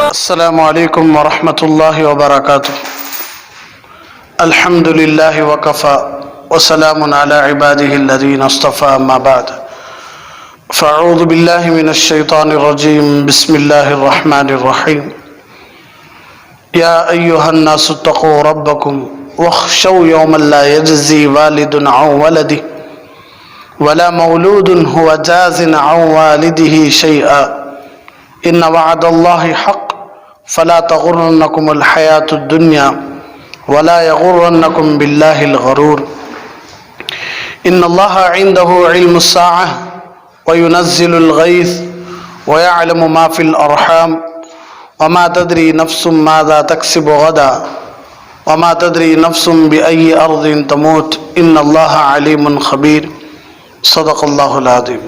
السلام علیکم ورحمۃ اللہ وبرکاتہ. الحمد للہ وکفى وسلام علی عباده الذین اصطفى اما بعد فاعوذ باللہ من الشیطان الرجیم بسم اللہ الرحمن الرحیم. یا ایہا الناس اتقوا ربکم واخشوا یوما لا یجزی والد عن ولده ولا مولود هو جاز عن والده شیئا ان وعد اللہ حق فلا تغرنکم الحیاة الدنیا ولا یغرنکم باللہ الغرور. ان اللہ عنده علم الساعة وينزل الغیث ويعلم ما في الارحام وما تدری نفس ماذا تکسب غدا وما تدری نفس بأي ارض تموت ان اللہ علیم خبیر. صدق اللہ العظیم.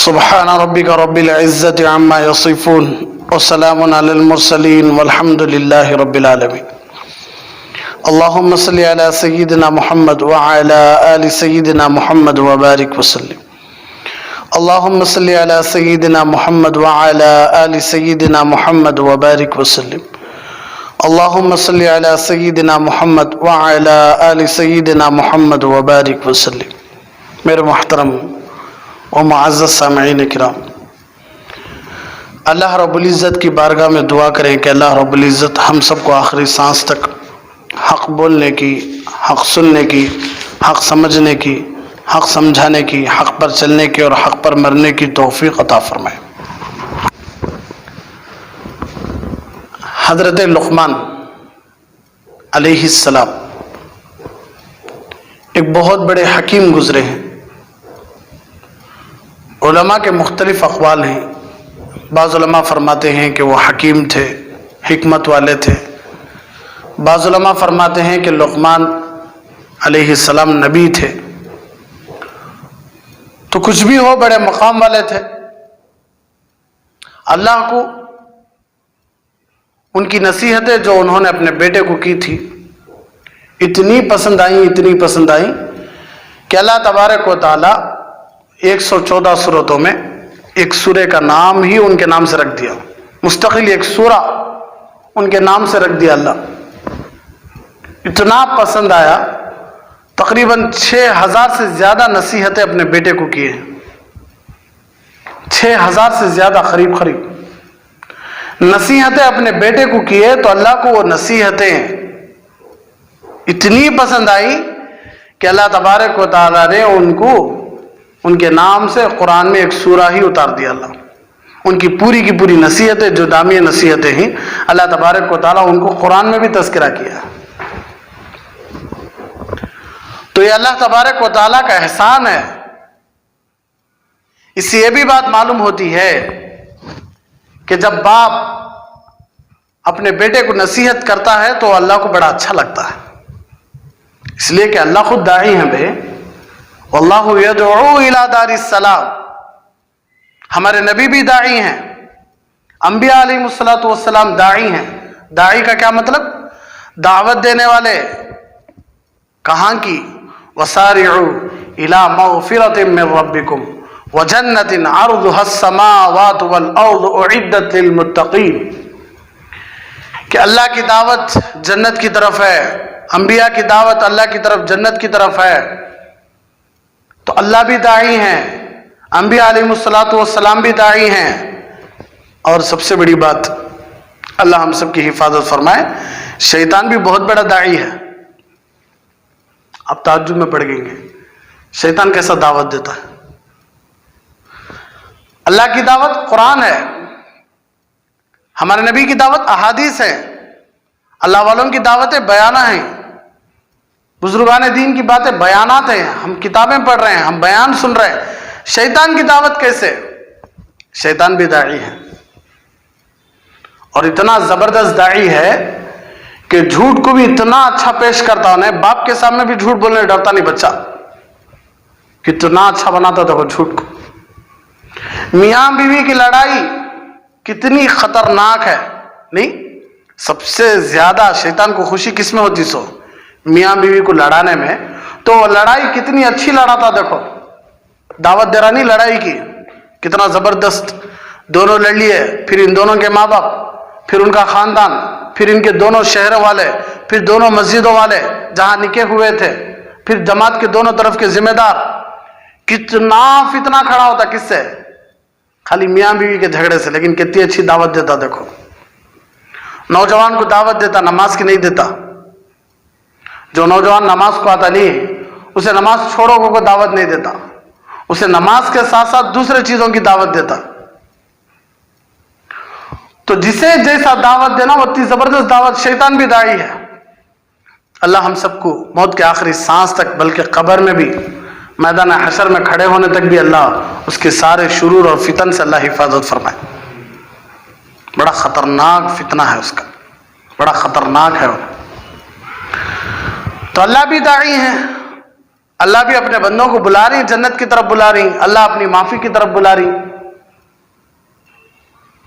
سبحان ربک رب العزت عما یصفون وسلام علی المرسلین والحمد للہ رب العالمین. اللہم صلی علی سیدنا محمد وعلی آل سیدنا محمد وبارک وسلم. اللہم صلی علی سیدنا محمد وعلی آل سیدنا محمد وبارک وسلم. اللہم صلی علی سیدنا محمد وعلی آل سیدنا محمد وبارک وسلم. میرے محترم و معزز سامعین کرام، اللہ رب العزت کی بارگاہ میں دعا کریں کہ اللہ رب العزت ہم سب کو آخری سانس تک حق بولنے کی، حق سننے کی، حق سمجھنے کی، حق سمجھانے کی، حق پر چلنے کی اور حق پر مرنے کی توفیق عطا فرمائے. حضرت لقمان علیہ السلام ایک بہت بڑے حکیم گزرے ہیں. علماء کے مختلف اقوال ہیں. بعض علماء فرماتے ہیں کہ وہ حکیم تھے، حکمت والے تھے. بعض علماء فرماتے ہیں کہ لقمان علیہ السلام نبی تھے. تو کچھ بھی ہو، بڑے مقام والے تھے. اللہ کو ان کی نصیحتیں جو انہوں نے اپنے بیٹے کو کی تھی اتنی پسند آئیں کہ اللہ تبارک و تعالی 114 سورتوں میں ایک سورے کا نام ہی ان کے نام سے رکھ دیا. مستقل ایک سورہ ان کے نام سے رکھ دیا. اللہ اتنا پسند آیا، تقریباً 6000 سے زیادہ نصیحتیں اپنے بیٹے کو کیے. 6000 سے زیادہ قریب نصیحتیں اپنے بیٹے کو کیے. تو اللہ کو وہ نصیحتیں اتنی پسند آئی کہ اللہ تبارک و تعالیٰ نے ان کے نام سے قرآن میں ایک سورہ ہی اتار دیا. اللہ ان کی پوری نصیحتیں جو دامی نصیحتیں ہیں، اللہ تبارک و تعالیٰ ان کو قرآن میں بھی تذکرہ کیا. تو یہ اللہ تبارک و تعالیٰ کا احسان ہے. اس سے یہ بھی بات معلوم ہوتی ہے کہ جب باپ اپنے بیٹے کو نصیحت کرتا ہے تو اللہ کو بڑا اچھا لگتا ہے. اس لیے کہ اللہ خود داعی ہیں. بے واللہ یدعو الی دار السلام. ہمارے نبی بھی داعی ہیں، انبیاء علیہ السلام داعی ہیں. داعی کا کیا مطلب؟ دعوت دینے والے. کہاں کی؟ وسارعوا الی مغفرۃ من ربکم وجنۃ عرضها السماوات والارض اعدت للمتقین. کہ اللہ کی دعوت جنت کی طرف ہے، انبیاء کی دعوت اللہ کی طرف جنت کی طرف ہے. تو اللہ بھی داعی ہیں، انبیاء علیہ السلام بھی داعی ہیں. اور سب سے بڑی بات، اللہ ہم سب کی حفاظت فرمائے، شیطان بھی بہت بڑا داعی ہے. اب تعجب میں پڑ گئیں گے، شیطان کیسا دعوت دیتا ہے؟ اللہ کی دعوت قرآن ہے، ہمارے نبی کی دعوت احادیث ہے، اللہ والوں کی دعوتیں بیانہ ہیں، بزرگان دین کی باتیں بیانات ہیں. ہم کتابیں پڑھ رہے ہیں، ہم بیان سن رہے ہیں. شیطان کی دعوت کیسے؟ شیطان بھی داعی ہے، اور اتنا زبردست داعی ہے کہ جھوٹ کو بھی اتنا اچھا پیش کرتا. انہیں باپ کے سامنے بھی جھوٹ بولنے ڈرتا نہیں بچہ. کتنا اچھا بناتا تھا وہ جھوٹ کو. میاں بیوی کی لڑائی کتنی خطرناک ہے. نہیں، سب سے زیادہ شیطان کو خوشی کس میں ہوتی؟ سو میاں بیوی کو لڑانے میں. تو لڑائی کتنی اچھی لڑا تھا، دیکھو دعوت دے رہا نہیں، لڑائی کی کتنا زبردست، دونوں لڑ لیے، پھر ان دونوں کے ماں باپ، پھر ان کا خاندان، پھر ان کے دونوں شہر والے، پھر دونوں مسجدوں والے جہاں نکے ہوئے تھے، پھر جماعت کے دونوں طرف کے ذمہ دار. کتنا فتنہ کھڑا ہوتا، کس سے؟ خالی میاں بیوی کے جھگڑے سے، لیکن کتنی اچھی دعوت دیتا. دیکھو نوجوان کو دعوت دیتا، نماز کی نہیں دیتا. جو نوجوان نماز کو آتا نہیں، اسے نماز چھوڑو کو دعوت نہیں دیتا، اسے نماز کے ساتھ ساتھ دوسرے چیزوں کی دعوت دیتا. تو جسے جیسا دعوت دینا وہ اتنی زبردست دعوت. شیطان بھی داعی ہے. اللہ ہم سب کو موت کے آخری سانس تک، بلکہ قبر میں بھی، میدان حشر میں کھڑے ہونے تک بھی اللہ اس کے سارے شرور اور فتن سے اللہ حفاظت فرمائے. بڑا خطرناک فتنہ ہے اس کا، بڑا خطرناک ہے وہ. تو اللہ بھی داعی ہیں، اللہ بھی اپنے بندوں کو بلا رہی، جنت کی طرف بلا رہی، اللہ اپنی معافی کی طرف بلا رہی.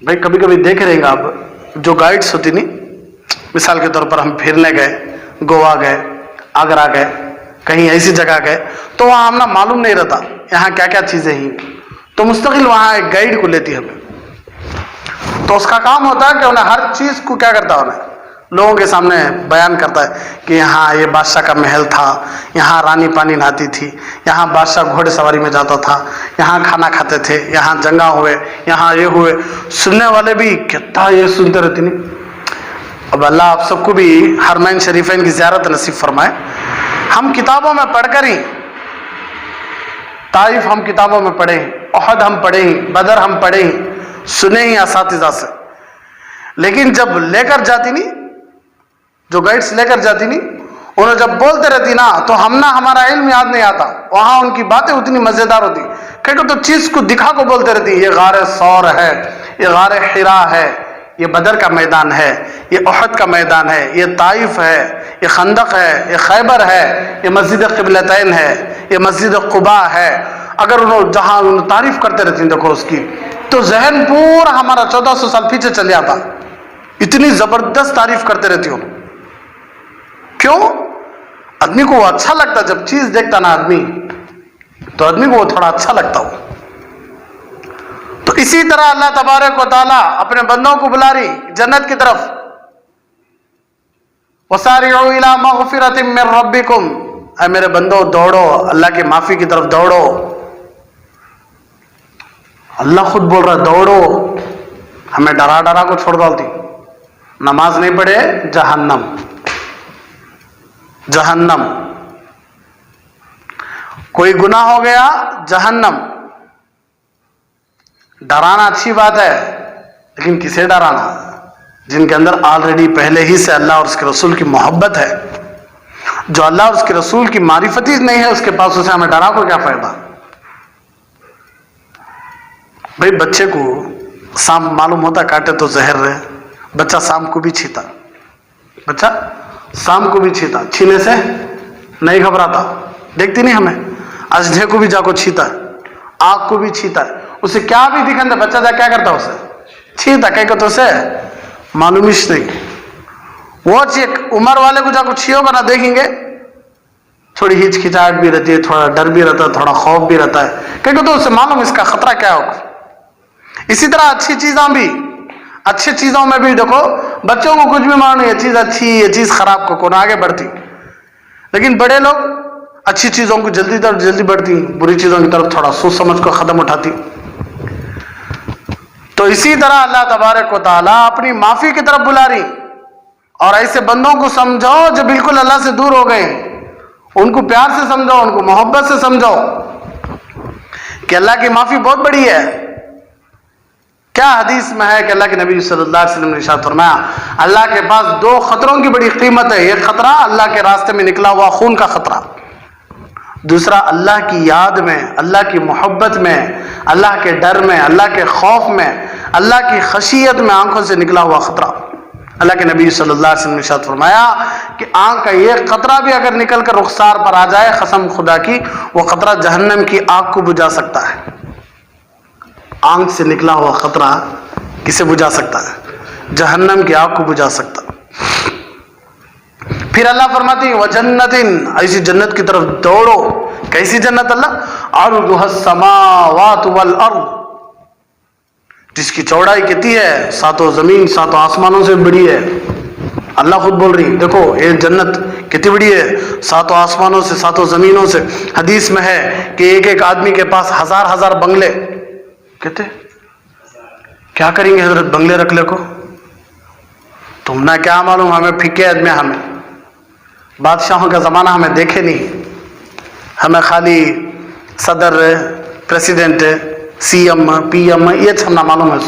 بھائی کبھی کبھی دیکھ رہے گا آپ، جو گائیڈس ہوتی نہیں، مثال کے طور پر ہم پھرنے گئے، گوا گئے، آگرہ گئے، کہیں ایسی جگہ گئے، تو وہاں ہم معلوم نہیں رہتا یہاں کیا کیا چیزیں ہیں، تو مستقل وہاں ایک گائیڈ کو لیتی ہمیں. تو اس کا کام ہوتا ہے کہ انہیں ہر چیز کو کیا کرتا ہے، انہیں لوگوں کے سامنے بیان کرتا ہے کہ یہاں یہ بادشاہ کا محل تھا، یہاں رانی پانی نہاتی تھی، یہاں بادشاہ گھوڑے سواری میں جاتا تھا، یہاں کھانا کھاتے تھے، یہاں جنگا ہوئے، یہاں یہ ہوئے. سننے والے بھی کتنا یہ سنتے رہتے نہیں. اب اللہ آپ سب کو بھی حرمین شریفین کی زیارت نصیب فرمائے. ہم کتابوں میں پڑھ کر ہی، طائف ہم کتابوں میں پڑھے ہیں، احد ہم پڑھے ہیں، بدر ہم پڑھے ہیں، سنے ہی اساتذہ سے، لیکن جب لے کر جاتی نہیں، جو گائیڈس لے کر جاتی نہیں، انہیں جب بولتے رہتی نا تو ہمارا علم یاد نہیں آتا. وہاں ان کی باتیں اتنی مزیدار ہوتی، کیونکہ تو چیز کو دکھا کو بولتے رہتی. یہ غار ثور ہے، یہ غار حرا ہے، یہ بدر کا میدان ہے، یہ احد کا میدان ہے، یہ طائف ہے، یہ خندق ہے، یہ خیبر ہے، یہ مسجد قبلتین ہے، یہ مسجد قباء ہے. اگر انہوں جہاں تعریف کرتے رہتی ہیں دیکھو اس کی، تو ذہن پورا ہمارا 1400 سال پیچھے چل جاتا. اتنی زبردست تعریف کرتے رہتی ہوں. کیوں؟ آدمی کو وہ اچھا لگتا، جب چیز دیکھتا نا آدمی تو آدمی کو وہ تھوڑا اچھا لگتا ہو. تو اسی طرح اللہ تبارک و تعالیٰ اپنے بندوں کو بلا رہی جنت کی طرف. وَسَارِعُوا إِلَىٰ مَغْفِرَةٍ مِّن رَبِّكُمْ، اے میرے بندو دوڑو اللہ کی معافی کی طرف دوڑو. اللہ خود بول رہا ہے دوڑو. ہمیں ڈرا ڈرا کو چھوڑ ڈالتی. نماز نہیں پڑھے جہنم، جہنم. کوئی گناہ ہو گیا جہنم. ڈرانا اچھی بات ہے، لیکن کسے ڈرانا؟ جن کے اندر آلریڈی پہلے ہی سے اللہ اور اس کے رسول کی محبت ہے. جو اللہ اور اس کے رسول کی معرفت ہی نہیں ہے اس کے پاس، اسے ہمیں ڈرا کو کیا فائدہ؟ بھائی بچے کو سانپ معلوم ہوتا کاٹے تو زہر رہے، بچہ سانپ کو بھی چھیتا، بچہ سانپ کو بھی چھیتا، چھینے سے نہیں گھبراتا. دیکھتی نہیں ہمیں، اژدھے کو بھی جا کو چھیتا ہے، آگ کو بھی چھیتا ہے. اسے کیا بھی دکھاتا بچہ جا کیا کرتا، اسے چھیتا. کہ تو اسے معلوم ہی نہیں. وہ ایک عمر والے کو جا کو چھیو بنا دیکھیں گے، تھوڑی ہچکچاہٹ بھی رہتی ہے، تھوڑا ڈر بھی رہتا ہے، تھوڑا خوف بھی رہتا ہے، کہ تو اسے معلوم اس کا خطرہ کیا ہوگا. اسی طرح اچھی چیزاں بھی، اچھی چیزوں میں بھی دیکھو بچوں کو کچھ بھی معلوم نہیں، یہ چیز اچھی یہ چیز خراب کو کون آگے بڑھتی. لیکن بڑے لوگ اچھی چیزوں کو جلدی بڑھتی، بری چیزوں کی طرف تھوڑا سوچ سمجھ کو قدم اٹھاتی. تو اسی طرح اللہ تبارک و تعالیٰ اپنی معافی کی طرف بلا رہی. اور ایسے بندوں کو سمجھو جو بالکل اللہ سے دور ہو گئے، ان کو پیار سے سمجھو، ان کو محبت سے سمجھو کہ اللہ کی معافی بہت بڑی ہے. کیا حدیث میں ہے کہ اللہ کے نبی صلی اللہ علیہ وسلم نے ارشاد فرمایا، اللہ کے پاس 2 خطروں کی بڑی قیمت ہے. ایک خطرہ اللہ کے راستے میں نکلا ہوا خون کا خطرہ، دوسرا اللہ کی یاد میں، اللہ کی محبت میں، اللہ کے ڈر میں، اللہ کے خوف میں، اللہ کی خشیت میں آنکھوں سے نکلا ہوا خطرہ. اللہ کے نبی صلی اللہ علیہ وسلم نے ارشاد فرمایا کہ آنکھ کا ایک قطرہ بھی اگر نکل کر رخسار پر آ جائے، قسم خدا کی وہ قطرہ جہنم کی آگ کو بجھا سکتا ہے. آنکھ سے نکلا ہوا خطرہ کسے بجھا سکتا ہے؟ جہنم کی آگ کو بجھا سکتا. फिर अल्लाह फरमाती है वजन्नतिन, ऐसी जन्नत की तरफ दौड़ो। कैसी जन्नत अल्लाह? अर्दुहस समावात वल अर्द, जिसकी चौड़ाई कितनी है? सातों जमीन सातों आसमानों से बड़ी है। अल्लाह खुद बोल रही, देखो ये जन्नत कितनी बड़ी है, सातों आसमानों से सातों जमीनों से। हदीस में है कि एक एक आदमी के पास हजार हजार बंगले। कहते क्या करेंगे हजरत बंगले रख ले को? तुम ना क्या मालूम, हमें फिके आदमी, हमें बादशाहों का जमाना हमें देखे नहीं, हमें खाली सदर प्रेसिडेंट सीएम पीएम ये छमना मालूम है।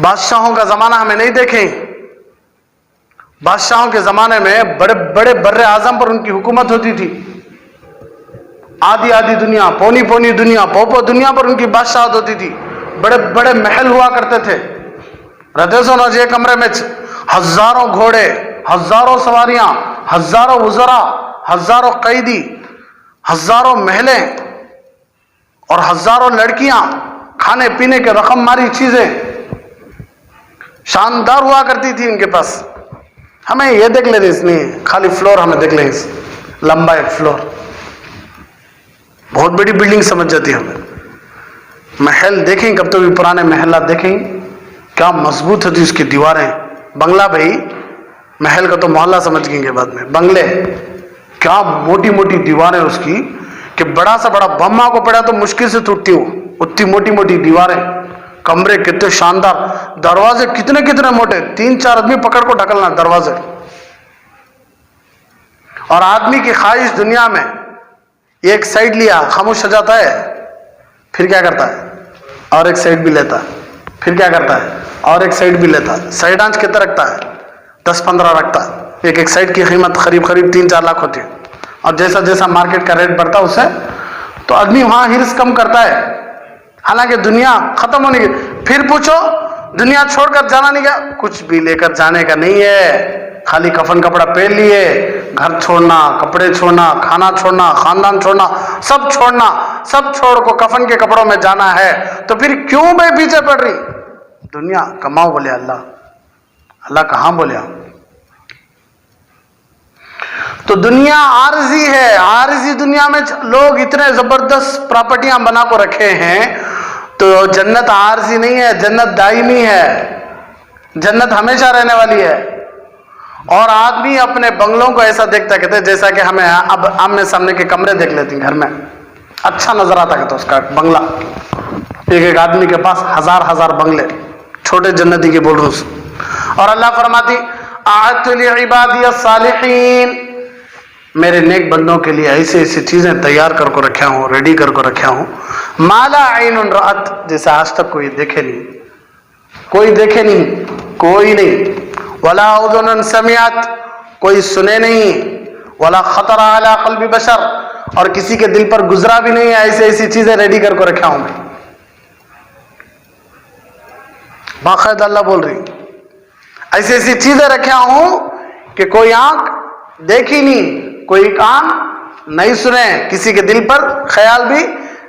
बादशाहों का जमाना हमें नहीं देखे। बादशाहों के जमाने में बड़े बड़े बर्रे आजम पर उनकी हुकूमत होती थी। आधी आधी दुनिया, पौनी पौनी दुनिया, पौपो दुनिया पर उनकी बादशाहत होती थी। बड़े बड़े महल हुआ करते थे। रहते सो ना जे कमरे में हजारों घोड़े, हजारों सवारियां, हजारों वज़रा, हजारों कैदी, हजारों महलें और हजारों लड़कियां, खाने पीने के रकम मारी चीजें शानदार हुआ करती थी उनके पास। हमें ये देख लेते इसने खाली फ्लोर हमें देख लें, लंबा एक फ्लोर, बहुत बड़ी बिल्डिंग समझ जाती है हमें। महल देखें, कब तो भी पुराने महल देखें क्या मजबूत होती उसकी दीवारें। बंगला भाई, महल का तो मोहल्ला समझ गएंगे बाद में। बंगले क्या मोटी मोटी दीवारें उसकी कि बड़ा सा बड़ा बम्मा को पड़ा तो मुश्किल से टूटती हो, उतनी मोटी मोटी दीवारें। कमरे कितने शानदार, दरवाजे कितने कितने मोटे, 3-4 आदमी पकड़ को ढकलना दरवाजे। और आदमी की ख्वाहिश दुनिया में एक साइड लिया खामोश हो जाता है, फिर क्या करता है और एक साइड भी लेता है, फिर क्या करता है और एक साइड भी लेता है। साइड आंच कितना रखता है? 10-15 रखता है। एक एक साइड की कीमत करीब करीब 3-4 लाख होती है। और जैसा जैसा मार्केट का रेट बढ़ता है उससे तो आदमी वहां हिर्स कम करता है। हालांकि दुनिया खत्म होने की, फिर पूछो दुनिया छोड़कर जाना नहीं गया, कुछ भी लेकर जाने का नहीं है। खाली कफन कपड़ा पहन लिए, घर छोड़ना, कपड़े छोड़ना, खाना छोड़ना, खानदान छोड़ना, सब छोड़ना, सब छोड़ को कफन के कपड़ों में जाना है। तो फिर क्यों मैं पीछे पड़ रही? दुनिया कमाओ बोले अल्लाह, अल्लाह कहां बोले? तो दुनिया आरजी है। आरजी दुनिया में लोग इतने जबरदस्त प्रॉपर्टियां बना को रखे हैं। तो जन्नत आरजी नहीं है, जन्नत दायमी है, जन्नत हमेशा रहने वाली है। और आदमी अपने बंगलों को ऐसा देखता कहते जैसा कि हमें अब आमने सामने के कमरे देख लेते हैं घर में, अच्छा नजर आता कहता उसका बंगला। एक एक आदमी के पास हजार हजार बंगले, छोटे जन्नती के बोल रूस। और अल्लाह फरमाती आअतु लिइबादी अस्सालिहीन, मेरे नेक बंदों के लिए ऐसी ऐसी चीजें तैयार करके रखा हूं, रेडी करके रखा हूं। माला ऐनुन रअत, जैसे आज तक कोई देखे नहीं, कोई देखे नहीं, कोई नहीं। वला उज़ुनुन समिअत, कोई सुने नहीं। वला खतर अला क़ल्बि बशर, और किसी के दिल पर गुजरा भी नहीं है। ऐसी ऐसी चीजें रेडी करके रखा हूं मैं। बाकायदा अल्लाह बोल रही, ऐसी ऐसी चीजें रखा हूं कि कोई आंख देखी नहीं, कोई कान नहीं सुने, किसी के दिल पर ख्याल भी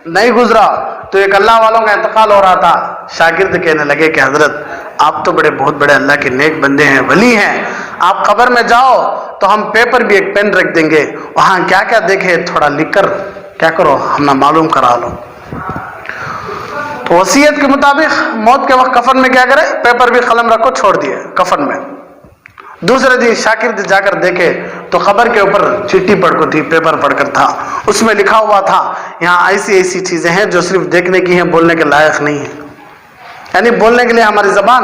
नहीं गुजरा। तो एक अल्लाह वालों का इंतकाल हो रहा था। शागिर्द कहने लगे कि हजरत आप तो बड़े बहुत बड़े अल्लाह के नेक बंदे हैं, वली हैं, आप कब्र में जाओ तो हम पेपर भी एक पेन रख देंगे, वहां क्या क्या देखे थोड़ा लिख कर क्या करो हम ना मालूम करा लो। तो वसीयत के मुताबिक मौत के वक्त कफन में क्या करे, पेपर भी कलम रखो, छोड़ दिए कफन में। दूसरे दिन शाकिर जाकर देखे तो खबर के ऊपर चिट्ठी पढ़कर थी, पेपर पढ़कर था, उसमें लिखा हुआ था यहाँ ऐसी ऐसी चीजें हैं जो सिर्फ देखने की हैं, बोलने के लायक नहीं है। यानी बोलने के लिए हमारी जबान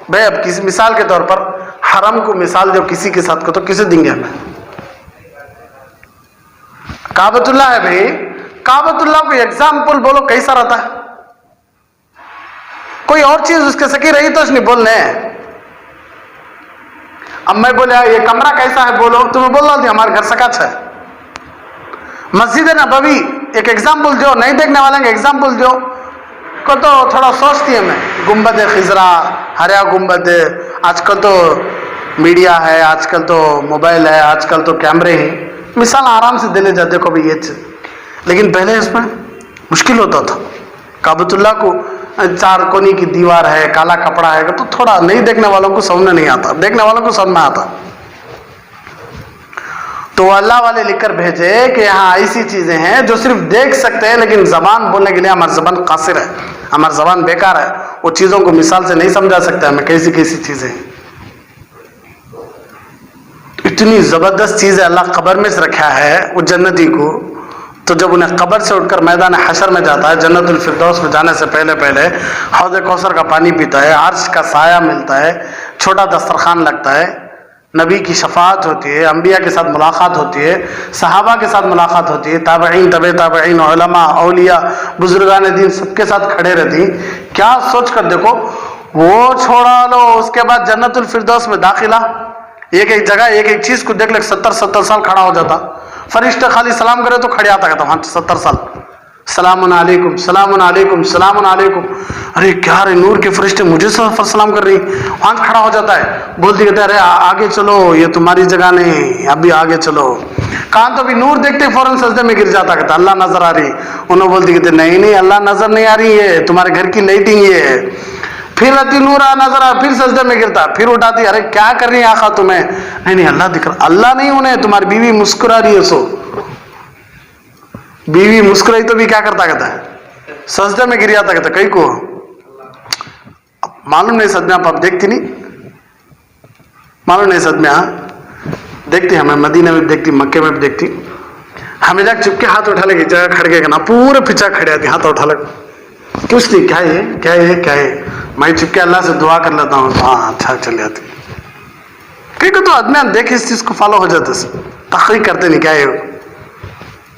भाई, अब किसी मिसाल के तौर पर हरम को मिसाल जो किसी के साथ को तो किसे देंगे हमें? काबतुल्लाह है भाई, काबतुल्लाह को एग्जाम्पल बोलो कैसा रहता है? कोई और चीज उसके सकी रही तो उसने बोलने। अब मैं बोला ये कमरा कैसा है, बोलो, तुम्हें बोल रहा थी हमारे घर सकाच है। मस्जिद नबवी एक एग्जाम्पल दो, नहीं देखने वाले का एग्जाम्पल दो को तो थोड़ा सोचती है मैं। गुंबद खिजरा, हरिया गुंबद, आजकल तो मीडिया है, आजकल तो मोबाइल है, आजकल तो कैमरे हैं, मिसाल आराम से दिले जाते को भी ये चीज। लेकिन पहले इसमें मुश्किल होता था। काबतुल्लाह को चार कोनी की दीवार है, काला कपड़ा है, तो थोड़ा नहीं देखने वालों को समझ में नहीं आता, देखने वालों को समझ में आता। तो अल्लाह वाले लिखकर भेजे कि यहाँ ऐसी चीजें हैं जो सिर्फ देख सकते हैं, लेकिन जबान बोलने के लिए हमारी जबान कासिर है, हमारी जबान बेकार है, वो चीजों को मिसाल से नहीं समझा सकता हमें कैसी कैसी चीजें। इतनी जबरदस्त चीज है अल्लाह कब्र में से रखा है वो जन्नती को। तो जब उन्हें कब्र से उठकर मैदान हशर में जाता है, जन्नतुल फिरदौस में जाने से पहले पहले हौज़ कौसर का पानी पीता है, अर्श का साया मिलता है, छोटा दस्तरखान लगता है, नबी की शफाअत होती है, अंबिया के साथ मुलाकात होती है, सहाबा के साथ मुलाकात होती है, ताबईन, तबे ताबईन, उलमा, औलिया, बुजुर्गान दीन सबके साथ खड़े रहती। क्या सोच कर देखो, वो छोड़ा लो, उसके बाद जन्नतुल फिरदौस में दाखिला, एक एक जगह एक एक चीज को देख ले, 70-70 साल खड़ा हो जाता। फरिश्ता खाली सलाम करे तो खड़े आता, कहता हाँ 70 साल, सलामुन अलैकुम, सलामुन अलैकुम, सलामुन अलैकुम। अरे क्या रे, नूर के फरिश्ते मुझे सलाम कर रही, वहां खड़ा हो जाता है, बोलती कहते अरे आगे चलो, ये तुम्हारी जगह नहीं, अभी आगे चलो। कहा तो भी नूर देखते फौरन सजदे में गिर जाता, कहता अल्लाह नजर आ रही। उन्होंने बोलती कहते नहीं नहीं, अल्लाह नजर नहीं आ रही है, तुम्हारे घर की लाइटिंग ये है। फिर अति नूर नजर आ, फिर सजदे में गिरता, फिर उठाती, अरे क्या कर रही है आखा तुम्हें? नहीं नहीं अल्लाह दिख रहा, अल्लाह नहीं, उन्हें तुम्हारी बीवी मुस्कुरा रही है। सो बीवी मुस्कुराई तो भी क्या करता, कहता है सजदे में गिर जाता, कहता कहीं को मालूम नहीं सदमे आप देखती नहीं, मालूम नहीं सदमे देखती, हमें मदीना में देखती, मक्के में भी देखती, हमें जाके चुपके हाथ उठा लेगी, जगह खड़के ना पूरे पीछा खड़े आती, हाथ उठा लगे, कुछ नहीं, क्या है क्या है क्या है, मैं चुपके अल्लाह से दुआ कर लेता हूँ, हाँ अच्छा चल जाती। क्योंकि तो आदमी देख इस चीज को फॉलो हो जाते, तहकीक करते नहीं, क्या है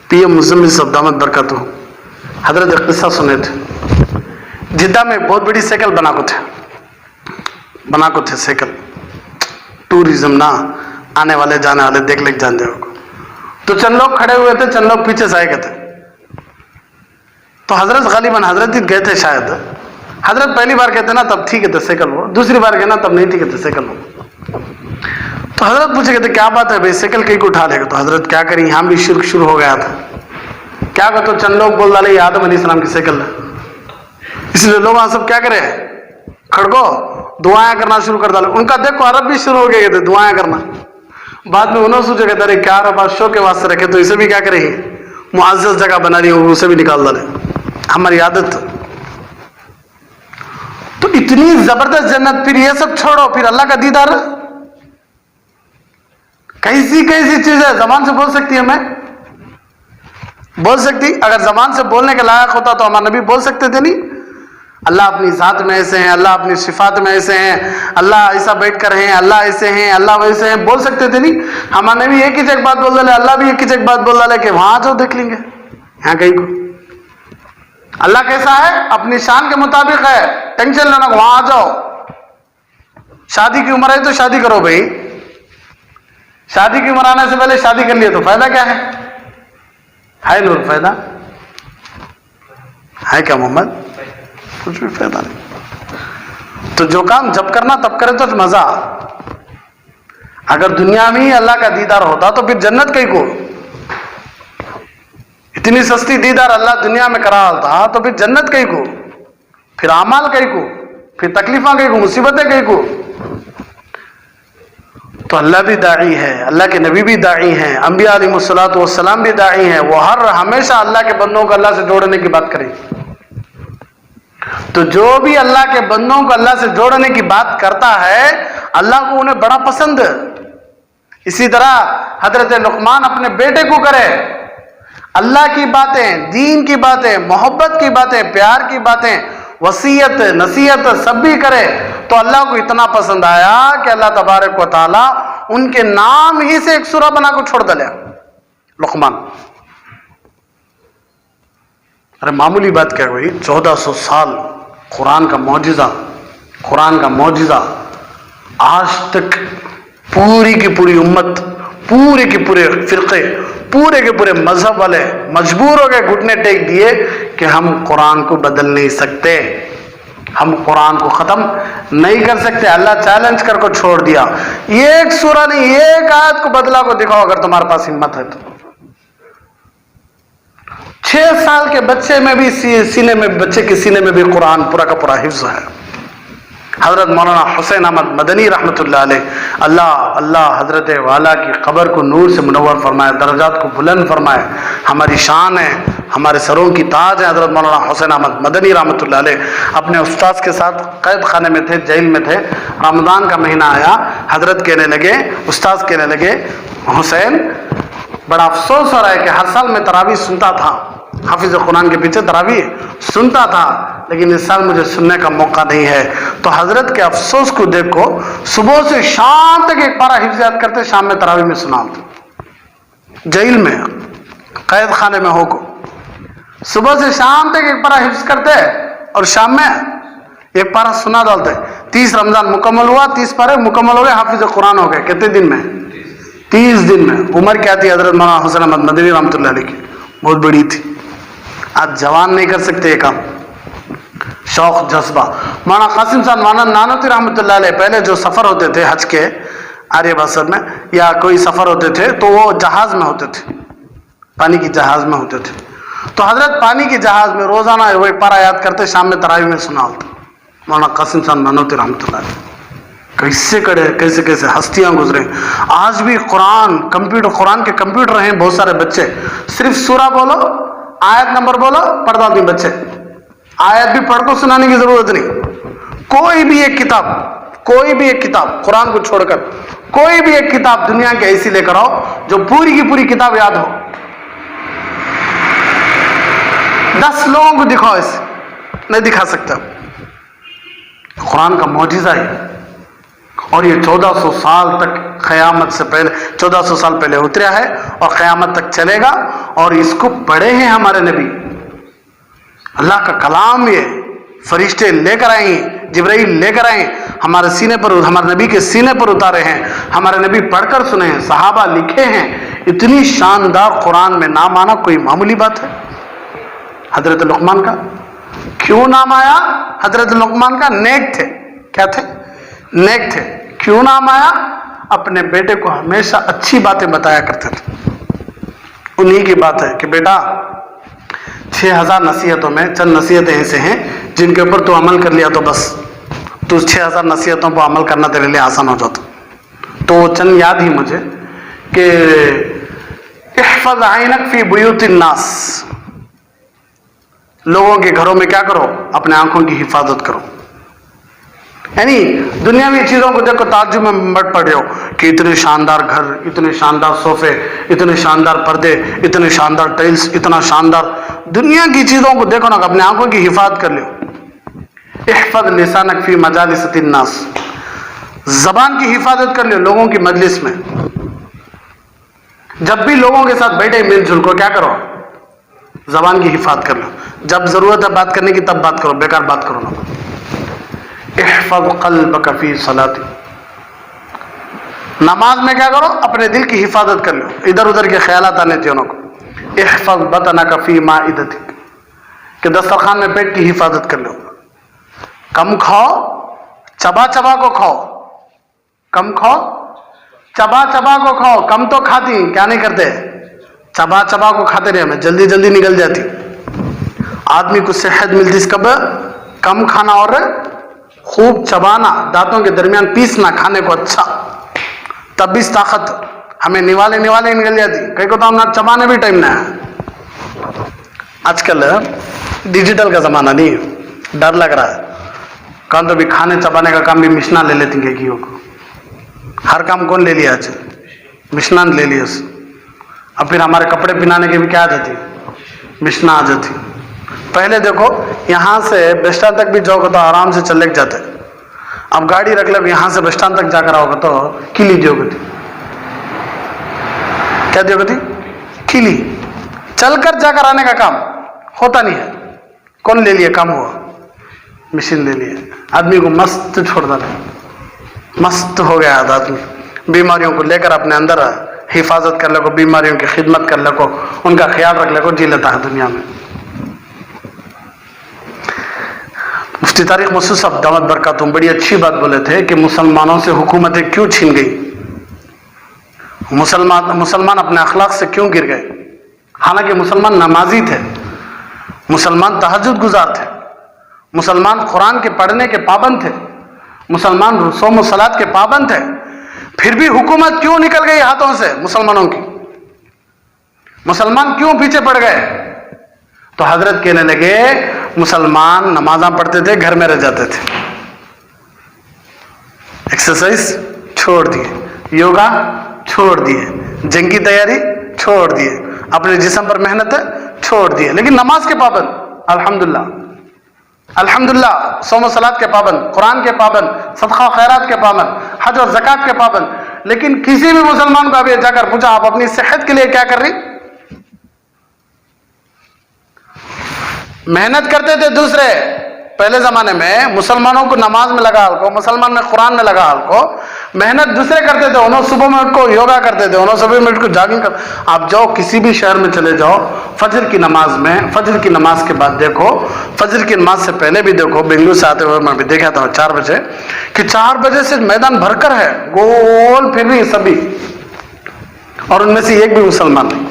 पीएम मुज़म्मिल साहब दामद बरकत हो, हजरत एक किस्सा सुने थे, जिद्दा में बहुत बड़ी साइकिल बना को थे साइकिल, टूरिज्म ना, आने वाले जाने वाले देख ले जान जाओ। तो चंद लोग खड़े हुए थे, चंद लोग पीछे से आए थे। तो हजरत गालिबन हजरत ही गए थे शायद, हजरत पहली बार कहते ना तब ठीक है थे साइकिल वो, दूसरी बार गए ना तब नहीं ठीक है थे साइकिल वो। तो हजरत पूछे कहते क्या बात है भाई, साइकिल कहीं को उठा लेगा? तो हजरत क्या करें, यहाँ भी शिर्क शुरू हो गया था, क्या कहते चंद लोग बोल डाले आदम अलैहिस्सलाम की साइकिल है, इसलिए लोग वहां सब क्या करे, खड़को दुआएं करना शुरू कर डाले। उनका देखो अरब भी शुरू हो गए थे दुआएं करना। बाद में उन्होंने सोचा कहते अरे क्या रबा शो के वास्ते रखे, तो इसे भी क्या करेंगे, मुआज़्ज़ज़ जगह बना रही हो, उसे भी निकाल डाले, हमारी आदत। तो इतनी जबरदस्त जन्नत, फिर ये सब छोड़ो, फिर अल्लाह का दीदार, कैसी कैसी चीज है, जबान से बोल सकती है, मैं बोल सकती, अगर जबान से बोलने के लायक होता तो हमारे नबी बोल सकते थे नहीं, अल्लाह अपनी जात में ऐसे हैं, अल्लाह अपनी सिफात में ऐसे हैं, अल्लाह ऐसा बैठ कर हैं, अल्लाह ऐसे हैं, अल्लाह वैसे हैं, बोल सकते थे नहीं। हमारे नबी एक ही एक बात बोल डाले, अल्लाह भी एक ही एक बात बोल डाले कि वहां जाओ देख लेंगे, यहाँ कहीं को अल्लाह कैसा है, अपनी शान के मुताबिक है, टेंशन लेना, वहां आ जाओ। शादी की उम्र है तो शादी करो भाई, शादी की उम्र आने से पहले शादी कर लिए तो फायदा क्या है नूर, फायदा है क्या मोहम्मद? कुछ भी फायदा नहीं। तो जो काम जब करना तब करे तो मजा। अगर दुनिया में ही अल्लाह का दीदार होता तो फिर जन्नत कहीं को, इतनी सस्ती दीदार अल्लाह दुनिया में करा था तो फिर जन्नत कहीं को, फिर आमाल कहीं को, फिर तकलीफा कहीं को, मुसीबतें कहीं को। तो अल्लाह भी दाई है, अल्लाह के नबी भी दाई हैं, अंबिया अलैहिस्सलातु वस्सलाम भी दाई हैं, वो हर हमेशा अल्लाह के बंदों को अल्लाह से जोड़ने की बात करें। तो जो भी अल्लाह के बंदों को अल्लाह से जोड़ने की बात करता है, अल्लाह को उन्हें बड़ा पसंद। इसी तरह हजरत लुकमान अपने बेटे को करे, अल्लाह की बातें, दीन की बातें, मोहब्बत की बातें, प्यार की बातें, वसीयत नसीहत सब भी करे, तो अल्लाह को इतना पसंद आया कि अल्लाह तबारक व तआला उनके नाम ही से एक सूरा बना को छोड़ दिया, लुकमान। अरे मामूली बात क्या हुई, 1400 साल कुरान का मौजिजा, कुरान का मौजिजा आज तक पूरी की पूरी उम्मत, पूरे के पूरे फिरके, पूरे के पूरे मजहब वाले मजबूर हो गए, घुटने टेक दिए कि हम कुरान को बदल नहीं सकते, हम कुरान को खत्म नहीं कर सकते। अल्लाह चैलेंज कर को छोड़ दिया, एक सूरा नहीं, एक आयत को बदला को दिखाओ अगर तुम्हारे पास हिम्मत है तो। 6 साल के बच्चे में भी सीने में, बच्चे के सीने में भी कुरान पूरा का पूरा हिफ्ज है। हजरत मौलाना हुसैन अहमद मदनी रहमतुल्लाह अलैह, अल्लाह हजरत वाला की कब्र को नूर से मुनव्वर फरमाए, दर्जात को बुलंद फरमाए। हमारी शान है, हमारे सरों की ताज है। हजरत मौलाना हुसैन अहमद मदनी रहमतुल्लाह अलैह अपने उस्ताद के साथ कैद खाने में थे, जेल में थे। रमज़ान का महीना आया, हजरत कहने लगे, उस्ताद कहने लगे, हुसैन बड़ा अफसोस हो रहा है कि हर साल मैं तरावी सुनता था, हाफिज कुरान के पीछे तरावी सुनता था, लेकिन इस साल मुझे सुनने का मौका नहीं है। तो हजरत के अफसोस को देखो, सुबह से शाम तक एक पारा हिफ्ज़ याद करते, शाम में तरावी में सुनाते। जेल में, कैद खाने में होको, सुबह से शाम तक एक पारा हिफ्ज़ करते और शाम में एक पारा सुना डालते। 30 रमजान मुकम्मल हुआ, 30 पारे मुकम्मल हो गए, हाफिज कुरान हो गए। कितने दिन में? 30 दिन में। उम्र क्या थी हजरत मौलाना हुसैन अहमद मदनी रहमतुल्लाह अलैह की? बहुत बड़ी थी। आज जवान नहीं कर सकते ये काम, शौक जज्बा। मौलाना कासिम साहब नानोती रहमतुल्लाह अलैह पहले जो सफ़र होते थे हज के आर्य बसर में, या कोई सफ़र होते थे तो वो जहाज़ में होते थे, पानी की जहाज़ में होते थे। तो हजरत पानी की जहाज़ में रोज़ाना वो एक पारा याद करते, शाम में तरावी में सुनाते। मौलाना कासिम साहब नानोती रहमतुल्लाह अलैह कैसे करे, कैसे कैसे हस्तियां गुजरे। आज भी कुरान कंप्यूटर, कुरान के कंप्यूटर हैं बहुत सारे बच्चे, सिर्फ सूरा बोलो, आयत नंबर बोलो, पढ़ देते बच्चे। आयत भी पढ़ को सुनाने की जरूरत नहीं। कोई भी एक किताब कुरान को छोड़कर कोई भी एक किताब दुनिया की ऐसी लेकर आओ जो पूरी की पूरी किताब याद हो। 10 लोगों को दिखाओ, ऐसे नहीं दिखा सकता। कुरान का मौजिज़ा है। और ये 1400 साल तक, क़यामत से पहले 1400 साल पहले उतरा है और क़यामत तक चलेगा। और इसको पढ़े हैं हमारे नबी, अल्लाह का कलाम। ये फरिश्ते लेकर आए, जिब्राइल लेकर आए, हमारे सीने पर, हमारे नबी के सीने पर उतारे हैं, हमारे नबी पढ़कर सुने हैं, सहाबा लिखे हैं। इतनी शानदार कुरान में नाम आना कोई मामूली बात है? हजरत लुकमान का क्यों नाम आया? हजरत लुकमान का नेक थे। क्या थे? नेक थे। क्यों नाम आया? अपने बेटे को हमेशा अच्छी बातें बताया करते थे। उन्हीं की बात है कि बेटा 6000 नसीहतों में चंद नसीहतें ऐसे हैं जिनके ऊपर तू अमल कर लिया तो बस, तू 6000 नसीहतों पर अमल करना तेरे लिए आसान हो जाता। तो वो चंद याद ही मुझे कि इहफज़ आइनक फी बुयूतिन नास, लोगों के घरों में क्या करो? अपने आंखों की हिफाजत करो। यानी दुनियावी चीजों को देखो, ताज्जुब में मत पड़ हो कि इतने शानदार घर, इतने शानदार सोफे, इतने शानदार पर्दे, इतने शानदार टाइल्स, इतना शानदार। दुनिया की चीजों को देखो ना, अपने आंखों की हिफाजत कर लो। इहफज़ लिसानक फी मजालिसिन नास, जबान की हिफाजत कर लो लोगों की मजलिस में। जब भी लोगों के साथ बैठे मिलजुल को क्या करो? जबान की हिफाजत कर लो। जब जरूरत है बात करने की तब बात करो, बेकार बात करो ना। इहफज़ क़ल्बक फ़ी सलाती, नमाज में क्या करो? अपने दिल की हिफाजत कर लो, इधर उधर के ख्यालात आने चाहिए उनको। इहफज़ बतनक फ़ी माइदतिक, कि दस्तरखान में पेट की हिफाजत कर लो। कम खाओ, चबा चबा को खाओ। कम खाओ, चबा चबा को खाओ। कम तो खाती, क्या नहीं करते? चबा चबा को खाते रहे, हमें जल्दी जल्दी निकल जाती। आदमी को सेहत मिलती कब? कम खाना और खूब चबाना, दांतों के दरमियान पीसना खाने को अच्छा, तब भी ताकत। हमें निवाले निकल जाती, कहीं को तो हम ना चबाने भी टाइम ना है। आजकल डिजिटल का जमाना नहीं, डर लग रहा है। कौन तो भी खाने चबाने का काम भी मिशना ले लेती है को। हर काम कौन ले लिया आज? मिशना ले लिया। अब फिर हमारे कपड़े पहनाने की भी क्या आ जाती? मिशना आ जाती। पहले देखो यहाँ से बस स्टैंड तक भी जाओगे तो आराम से चल जाते। अब गाड़ी रख लो, यहाँ से बस स्टैंड तक जाकर आओगे तो किली दोगे थी। क्या दोगे थी? किली। चलकर जाकर आने का काम होता नहीं है। कौन ले लिया? काम हुआ, मशीन ले लिया। आदमी को मस्त छोड़ डाला, मस्त हो गया आदमी। बीमारियों को लेकर अपने अंदर हिफाजत कर लो, बीमारियों की खिदमत कर लो, उनका ख्याल रख लो, जी लेता है दुनिया में। मुफ्ती तारिक मसूद साहब दामत बरकातुहू बड़ी अच्छी बात बोले थे कि मुसलमानों से हुकूमतें क्यों छीन गई, मुसलमान अपने अखलाक से क्यों गिर गए। हालांकि मुसलमान नमाजी थे, مسلمان تہجد گزار تھے، مسلمان قرآن کے پڑھنے کے پابند تھے، مسلمان صوم و صلات کے پابند تھے، پھر بھی حکومت کیوں نکل گئی ہاتھوں سے مسلمانوں کی؟ مسلمان کیوں پیچھے پڑ گئے؟ تو حضرت کہنے لگے مسلمان نمازاں پڑھتے تھے، گھر میں رہ جاتے تھے، ایکسرسائز چھوڑ دیے، یوگا چھوڑ دیے، جنگ کی تیاری چھوڑ دیے، اپنے جسم پر محنت چھوڑ دیے، لیکن نماز کے پابند، الحمدللہ الحمدللہ، صوم و صلات کے پابند، قرآن کے پابند، صدقہ و خیرات کے پابند، حج اور زکوٰۃ کے پابند۔ لیکن کسی بھی مسلمان کو ابھی جا کر پوچھا آپ اپنی صحت کے لیے کیا کر رہی؟ محنت کرتے تھے دوسرے، پہلے زمانے میں مسلمانوں کو نماز میں لگا حال کو، مسلمان میں قرآن میں لگا حال کو، محنت دوسرے کرتے تھے، انہوں صبح میں اٹھ کو یوگا کرتے تھے، انہوں صبح میں اٹھ کو جاگنگ کرتے۔ آپ جاؤ کسی بھی شہر میں چلے جاؤ، فجر کی نماز میں، فجر کی نماز کے بعد دیکھو، فجر کی نماز سے پہلے بھی دیکھو، بنگلور سے آتے ہوئے میں بھی دیکھا تھا 4 بجے کہ 4 بجے سے میدان بھر کر ہے، گول پھر بھی سبھی، اور ان میں سے ایک بھی مسلمان نہیں۔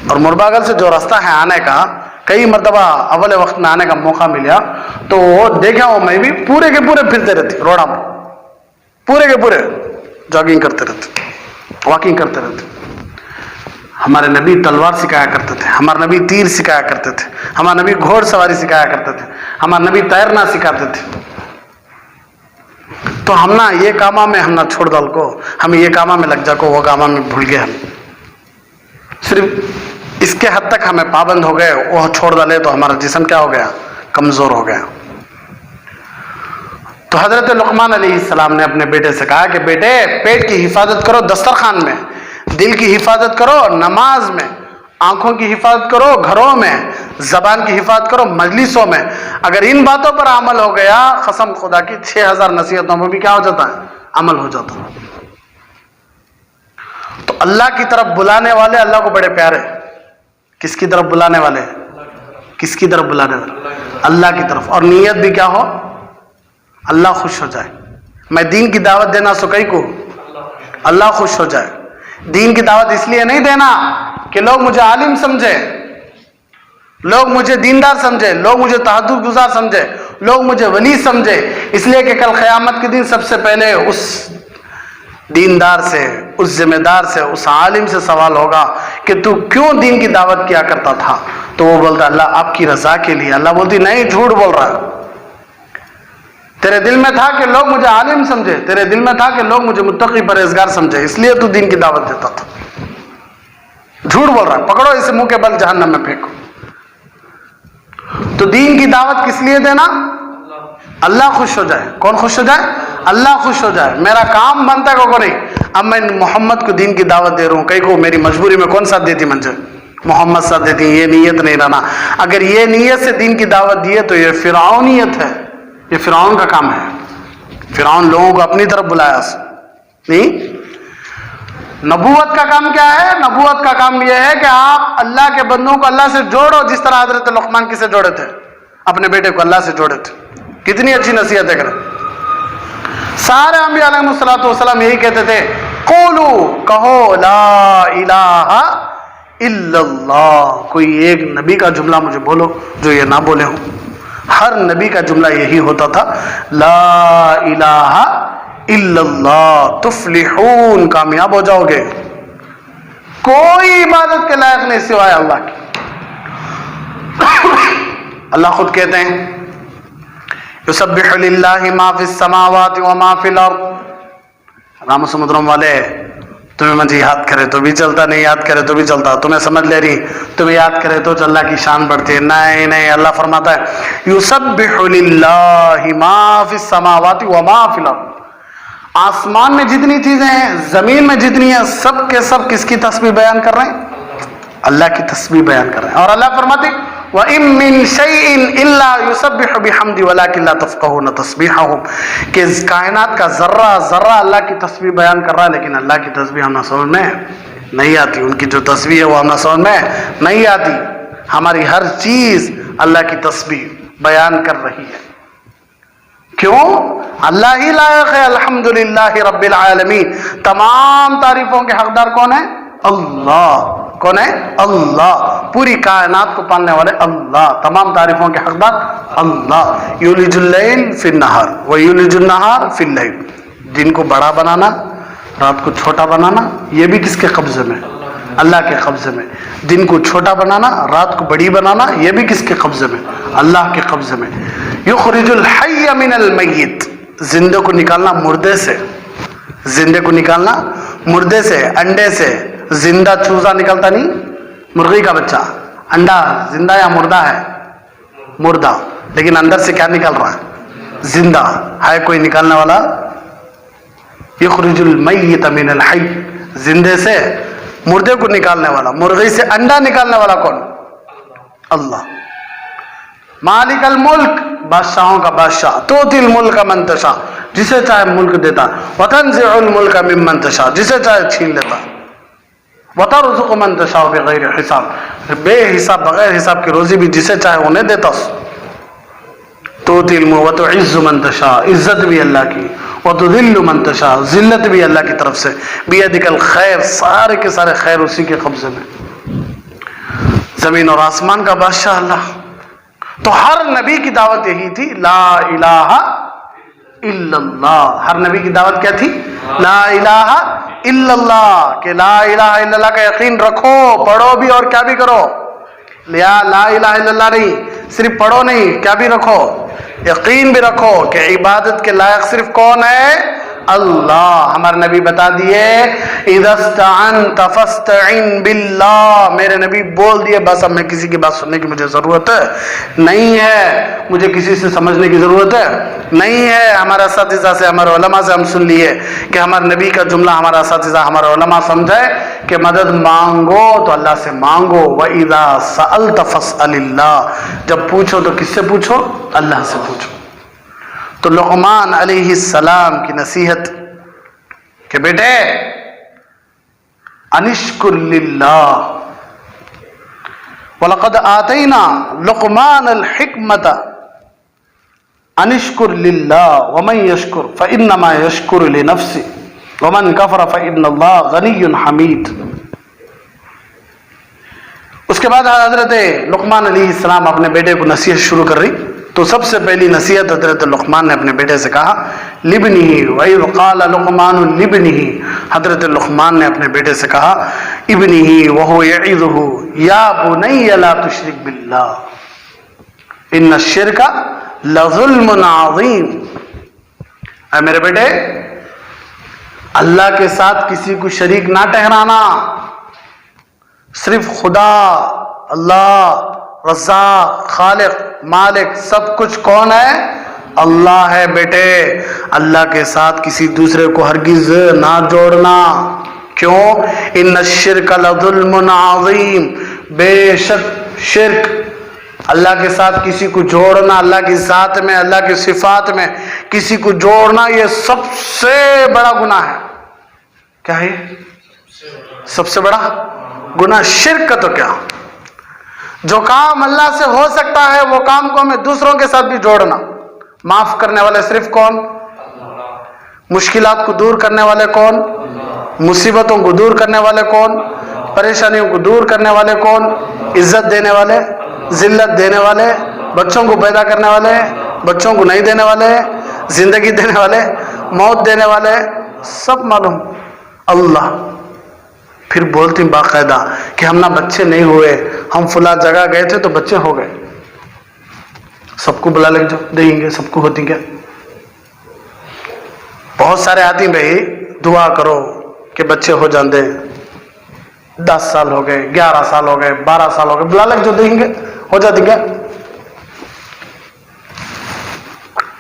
اور مرباگل سے جو راستہ ہے آنے کا، کئی مرتبہ اول وقت میں آنے کا موقع ملا تو دیکھا ہوں میں بھی، پورے کے پورے پھرتے رہتے روڈا پر، پورے کے پورے جاگنگ کرتے رہتے، واکنگ کرتے رہتے۔ ہمارے نبی تلوار سکھایا کرتے تھے، ہمارے نبی تیر سکھایا کرتے تھے، ہمارے نبی گھوڑ سواری سکھایا کرتے تھے، ہمارے نبی تیرنا سکھاتے تھے۔ تو ہم نہ یہ کامہ میں ہم نہ چھوڑ ڈال کو، ہم یہ کامہ میں لگ جا کو، وہ کامہ میں بھول گئے، ہم صرف اس کے حد تک ہمیں پابند ہو گئے، وہ چھوڑ ڈالے تو ہمارا جسم کیا ہو گیا؟ کمزور ہو گیا۔ تو حضرت لقمان علیہ السلام نے اپنے بیٹے سے کہا کہ بیٹے پیٹ کی حفاظت کرو دسترخوان میں، دل کی حفاظت کرو نماز میں، آنکھوں کی حفاظت کرو گھروں میں، زبان کی حفاظت کرو مجلسوں میں۔ اگر ان باتوں پر عمل ہو گیا، قسم خدا کی 6000 نصیحتوں میں بھی کیا ہو جاتا ہے؟ عمل ہو جاتا ہے۔ تو اللہ کی طرف بلانے والے اللہ کو بڑے پیارے، کس کی طرف بلانے والے؟ کس کی طرف بلانے والے؟ اللہ کی طرف۔ اور نیت بھی کیا ہو؟ اللہ خوش ہو جائے۔ میں دین کی دعوت دینا سکئی کو اللہ خوش ہو جائے۔ دین کی دعوت اس لیے نہیں دینا کہ لوگ مجھے عالم سمجھے، لوگ مجھے دیندار سمجھے، لوگ مجھے تہجد گزار سمجھے، لوگ مجھے ولی سمجھے، اس لیے کہ کل قیامت کے دن سب سے پہلے اس دیندار سے، اس ذمہ دار سے، اس عالم سے سوال ہوگا کہ تو کیوں دین کی دعوت کیا کرتا تھا؟ تو وہ بولتا اللہ آپ کی رضا کے لیے۔ اللہ بولتی نہیں، جھوٹ بول رہا ہے، تیرے دل میں تھا کہ لوگ مجھے عالم سمجھے، تیرے دل میں تھا کہ لوگ مجھے متقی پرہیزگار سمجھے، اس لیے تو دین کی دعوت دیتا تھا۔ جھوٹ بول رہا ہے، پکڑو اسے منہ کے بل جہنم میں پھینکو۔ تو دین کی دعوت کس لیے دینا؟ اللہ خوش ہو جائے۔ کون خوش ہو جائے؟ اللہ خوش ہو جائے۔ میرا کام بنتا کو نہیں، اب میں محمد کو دین کی دعوت دے رہا ہوں، کئی کو میری مجبوری میں کون ساتھ دیتی؟ منجر محمد ساتھ دیتی، یہ نیت نہیں رہنا۔ اگر یہ نیت سے دین کی دعوت دیے تو یہ فرعونیت ہے، یہ فرعون کا کام ہے۔ فرعون لوگوں کو اپنی طرف بلایا نہیں۔ نبوت کا کام کیا ہے؟ نبوت کا کام یہ ہے کہ آپ اللہ کے بندوں کو اللہ سے جوڑو، جس طرح حضرت لقمان کسے جوڑے تھے؟ اپنے بیٹے کو اللہ سے جوڑے تھے۔ کتنی اچھی نصیحت ہے کریں۔ سارے انبیاء علیہ الصلوۃ والسلام یہی کہتے تھے قولو، کہو لا الہ الا اللہ۔ کوئی ایک نبی کا جملہ مجھے بولو جو یہ نہ بولے ہوں۔ ہر نبی کا جملہ یہی ہوتا تھا، لا الہ الا اللہ تفلحون، کامیاب ہو جاؤ گے۔ کوئی عبادت کے لائق نہیں سوائے اللہ کی۔ اللہ خود کہتے ہیں یسبح للہ ما فی السماوات وما فی الارض۔ رام سمندرم والے تمہیں مجھے یاد کرے تو بھی چلتا، نہیں یاد کرے تو بھی چلتا، تمہیں سمجھ لے رہی، تمہیں یاد کرے تو اللہ کی شان بڑھتی ہے۔ نہیں نہیں، اللہ فرماتا ہے یسبح للہ ما فی السماوات وما فی الارض۔ آسمان میں جتنی چیزیں ہیں، زمین میں جتنی ہیں، سب کے سب کس کی تسبیح بیان کر رہے ہیں؟ اللہ کی تسبیح بیان کر رہے ہیں۔ اور اللہ فرماتے وَإِن مِّن شَيْءٍ إِلَّا يُسَبِّحُ بِحَمْدِ وَلَٰكِن لَّا تَفْقَهُونَ تَسْبِيحَهُمْ، کہ اس کائنات کا ذرہ ذرہ اللہ کی تسبیح بیان کر رہا ہے، لیکن اللہ کی تسبیح ہم سمجھ میں نہیں آتی۔ ان کی جو تسبیح ہے وہ ہم سمجھ میں نہیں آتی۔ ہماری ہر چیز اللہ کی تسبیح بیان کر رہی ہے۔ کیوں؟ اللہ ہی لائق ہے، الحمدللہ رب العالمین۔ تمام تعریفوں کے حقدار کون ہے؟ اللہ۔ کون ہے؟ اللہ. پوری کائنات کو پالنے والے اللہ، تمام تعریفوں کے حقدار اللہ. یولج اللیل فی النہار و یولج النہار فی اللیل. دن کو بڑا بنانا، رات کو چھوٹا بنانا، یہ بھی کس کے قبضے میں؟ اللہ کے قبضے میں. دن کو چھوٹا بنانا، رات کو بڑی بنانا، یہ بھی کس کے قبضے میں؟ اللہ کے قبضے میں. یخرج الحی من المیت. زندے کو نکالنا مردے سے، زندے کو نکالنا مردے سے. انڈے سے زندہ چوزا نکلتا نہیں، مرغی کا بچہ. انڈا زندہ یا مردہ ہے؟ مردہ. لیکن اندر سے کیا نکل رہا ہے؟ زندہ ہے. کوئی نکالنے والا؟ یخرج المیت من الحی. زندے سے مردے کو نکالنے والا. مرغی سے انڈا نکالنے والا کون؟ اللہ. مالک الملک. بادشاہوں کا بادشاہ. توتی الملک من تشاء. جسے چاہے ملک دیتا. وتنزع الملک ممن تشاء. جسے چاہے چھین لیتا. وترزق من تشاء بغیر حساب. بے حساب، بغیر حساب کی روزی بھی جسے چاہے انہیں دیتا. توتی الملک وتعز من تشاء. عزت بھی اللہ کی. وتذل من تشاء. ذلت بھی اللہ کی طرف سے. بیدک الخیر. سارے کے سارے خیر اسی کے قبضے میں. زمین اور آسمان کا بادشاہ اللہ. تو ہر نبی کی دعوت یہی تھی، لا الہ الا اللہ. ہر نبی کی دعوت کیا تھی؟ لا الہ الا اللہ. کہ لا الہ الا اللہ کا یقین رکھو، پڑھو بھی اور کیا بھی کرو. لا الہ الا اللہ نہیں، صرف پڑھو نہیں، کیا بھی رکھو، یقین بھی رکھو کہ عبادت کے لائق صرف کون ہے؟ اللہ. ہمارے نبی بتا دیے اذا استعنت فاستعن باللہ. میرے نبی بول دیے بس اب میں کسی کی بات سننے کی مجھے ضرورت نہیں ہے، مجھے کسی سے سمجھنے کی ضرورت نہیں ہے. ہمارے اساتذہ سے، ہمارے علماء سے ہم سن لیے کہ ہمارے نبی کا جملہ ہمارا اساتذہ، ہمارے علماء سمجھے کہ مدد مانگو تو اللہ سے مانگو. وَإِذَا سَأَلْتَ فَاسْأَلِ اللَّهِ. جب پوچھو تو کس سے پوچھو؟ اللہ سے پوچھو. تو لقمان علیہ السلام کی نصیحت کہ بیٹے انشکر للہ. وَلَقَدْ آتَيْنَا لُقْمَانَ الْحِكْمَةَ انشکر للہ ومن یشکر فإنما یشکر لنفسه ومن کفر فإن اللہ غنی حمید. اس کے بعد حضرت لقمان علیہ السلام اپنے بیٹے کو نصیحت شروع کر رہی. تو سب سے پہلی نصیحت حضرت لقمان نے اپنے بیٹے سے کہا لبنہ وَإِذْ قَالَ لُقْمَانُ لِبْنِهِ. حضرت لقمان نے اپنے بیٹے سے کہا ابنہ وَهُوَ يَعِظُهُ یا بنی لا تشرک باللہ ان الشرک لظلم عظیم. اے میرے بیٹے اللہ کے ساتھ کسی کو شریک نہ ٹھہرانا. صرف خدا، اللہ رزاق، خالق، مالک، سب کچھ کون ہے؟ اللہ ہے. بیٹے اللہ کے ساتھ کسی دوسرے کو ہرگز نہ جوڑنا. کیوں؟ ان الشرک لظلم عظیم. بے شک شرک، اللہ کے ساتھ کسی کو جوڑنا، اللہ کی ذات میں، اللہ کی صفات میں کسی کو جوڑنا، یہ سب سے بڑا گناہ ہے. کیا ہے؟ سب سے بڑا گناہ شرک کا. تو کیا جو کام اللہ سے ہو سکتا ہے وہ کام کو ہمیں دوسروں کے ساتھ بھی جوڑنا. معاف کرنے والے صرف کون؟ مشکلات کو دور کرنے والے کون؟ مصیبتوں کو دور کرنے والے کون؟ پریشانیوں کو دور کرنے والے کون؟ عزت دینے والے، ذلت دینے والے، بچوں کو پیدا کرنے والے، بچوں کو نہیں دینے والے، زندگی دینے والے، موت دینے والے، سب معلوم اللہ. پھر بولتی باقاعدہ کہ ہم نہ بچے نہیں ہوئے، ہم فلاں جگہ گئے تھے تو بچے ہو گئے. سب کو بلا لگ جاؤ، دیں گے سب کو ہوتی کیا. بہت سارے آتی بھائی دعا کرو کہ بچے ہو جاندے. 10 سال ہو گئے، 11 سال ہو گئے، 12 سال ہو گئے، بلا لگ جو دیں گے ہو جاتی کیا.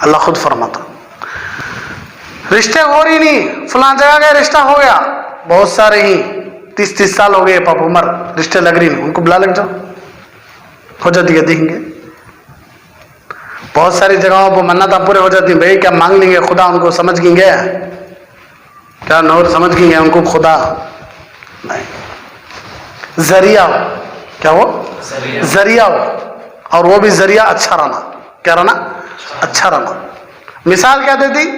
اللہ خود فرماتا رشتے ہو رہی نہیں، فلاں جگہ گئے رشتہ ہو گیا. بہت سارے ہی 30 سال ہو گئے پاپ عمر، رشتے لگ رہی نہیں، ان کو بلا لگ جاؤ ہو جاتی ہے، دیکھیں گے. بہت ساری جگہوں پہ منتیں پورے ہو جاتی ہیں. بھائی کیا مانگ لیں گے خدا ان کو سمجھ گیں گے؟ کیا نور سمجھ گیں گے ان کو خدا؟ نہیں. ذریعہ ہو. کیا ہو؟ ذریعہ ہو. اور وہ بھی ذریعہ اچھا رہنا. کیا رہنا؟ اچھا رہنا. مثال کیا دیتی؟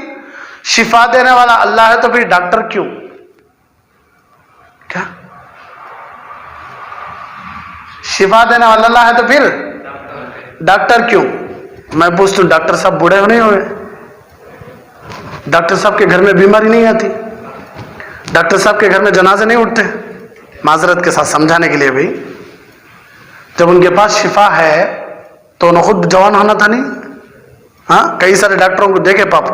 شفا دینے والا اللہ ہے تو پھر ڈاکٹر کیوں؟ کیا शिफा देने वाला अल्लाह है तो फिर डॉक्टर क्यों? मैं पूछता हूं, डॉक्टर साहब बूढ़े नहीं हुए? डॉक्टर साहब के घर में बीमारी नहीं आती? डॉक्टर साहब के घर में जनाजे नहीं उठते? माजरत के साथ समझाने के लिए भी, जब उनके पास शिफा है तो उन्हें खुद जवान होना था नहीं? हाँ, कई सारे डॉक्टरों को देखे पाप,